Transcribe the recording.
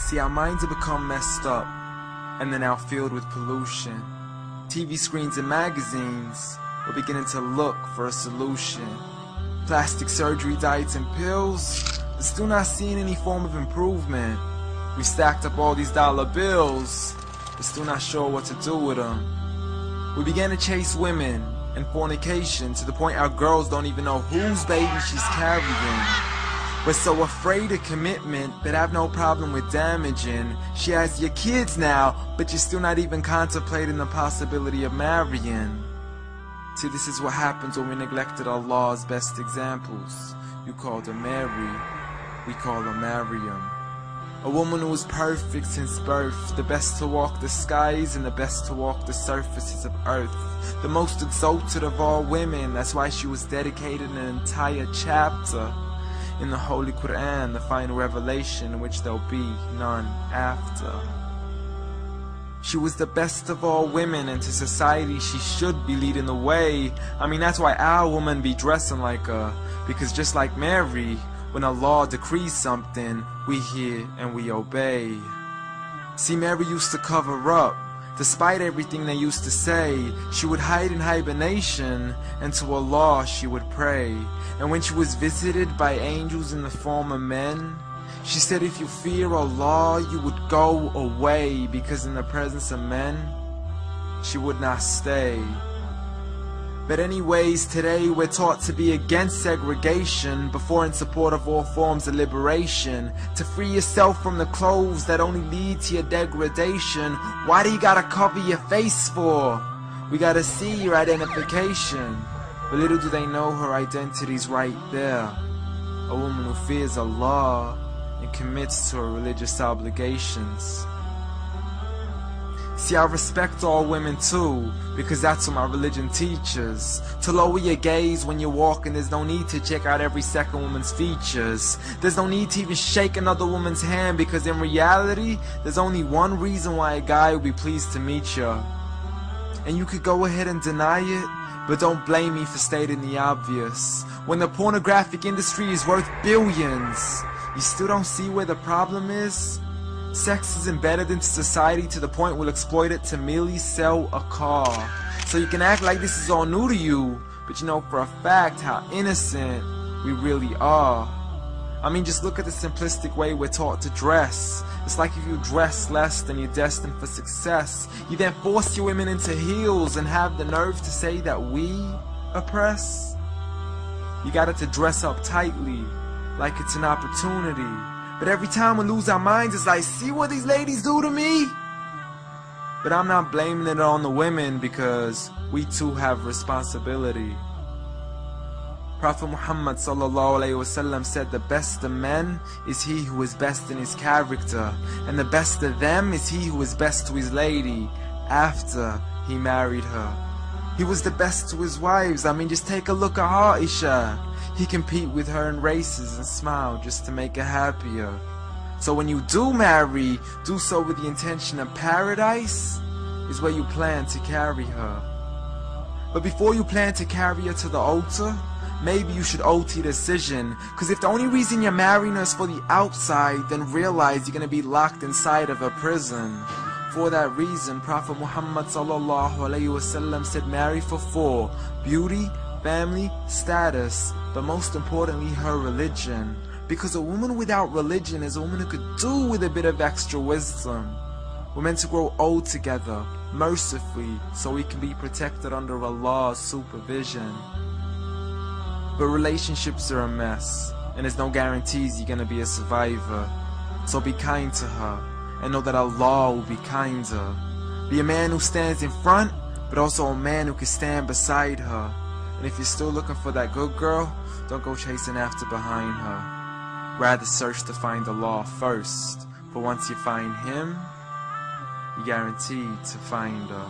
See, our minds have become messed up, and they're now filled with pollution. TV screens and magazines, we're beginning to look for a solution. Plastic surgery, diets and pills, but still not seeing any form of improvement. We stacked up all these dollar bills, but still not sure what to do with them. We began to chase women and fornication to the point our girls don't even know whose baby she's carrying. We're so afraid of commitment, but have no problem with damaging. She has your kids now, but you're still not even contemplating the possibility of marrying. See, this is what happens when we neglected Allah's best examples. You called her Mary, we call her Maryam. A woman who was perfect since birth, the best to walk the skies and the best to walk the surfaces of earth. The most exalted of all women, that's why she was dedicated an entire chapter in the Holy Quran, the final revelation in which there'll be none after. She was the best of all women, and to society she should be leading the way. I mean, that's why our women be dressing like her, because just like Mary, when Allah decrees something, we hear and we obey. See, Mary used to cover up. Despite everything they used to say, she would hide in hibernation, and to Allah she would pray. And when she was visited by angels in the form of men, she said, if you fear Allah, you would go away, because in the presence of men, she would not stay. But anyways, today we're taught to be against segregation, before in support of all forms of liberation. To free yourself from the clothes that only lead to your degradation. Why do you gotta cover your face for? We gotta see your identification. But little do they know her identity's right there. A woman who fears Allah and commits to her religious obligations. See, I respect all women too, because that's what my religion teaches. To lower your gaze when you're walking, there's no need to check out every second woman's features. There's no need to even shake another woman's hand, because in reality, there's only one reason why a guy would be pleased to meet you. And you could go ahead and deny it, but don't blame me for stating the obvious. When the pornographic industry is worth billions, you still don't see where the problem is? Sex is embedded into society to the point we'll exploit it to merely sell a car. So you can act like this is all new to you, but you know for a fact how innocent we really are. I mean, just look at the simplistic way we're taught to dress. It's like if you dress less, then you're destined for success. You then force your women into heels and have the nerve to say that we oppress. You got it to dress up tightly, like it's an opportunity. But every time we lose our minds, it's like, see what these ladies do to me? But I'm not blaming it on the women, because we too have responsibility. Prophet Muhammad ﷺ said, the best of men is he who is best in his character, and the best of them is he who is best to his lady after he married her. He was the best to his wives. I mean, just take a look at Aisha. He compete with her in races and smile just to make her happier. So when you do marry, do so with the intention of paradise is where you plan to carry her. But before you plan to carry her to the altar, maybe you should alter your decision. Because if the only reason you're marrying her is for the outside, then realize you're going to be locked inside of a prison. For that reason, Prophet Muhammad ﷺ said, marry for 4: beauty, family, status, but most importantly her religion. Because a woman without religion is a woman who could do with a bit of extra wisdom. We're meant to grow old together, mercifully, so we can be protected under Allah's supervision. But relationships are a mess, and there's no guarantees you're gonna be a survivor. So be kind to her, and know that Allah will be kinder. Be a man who stands in front, but also a man who can stand beside her. And if you're still looking for that good girl, don't go chasing after behind her. Rather search to find Allah first. For once you find Him, you're guaranteed to find her.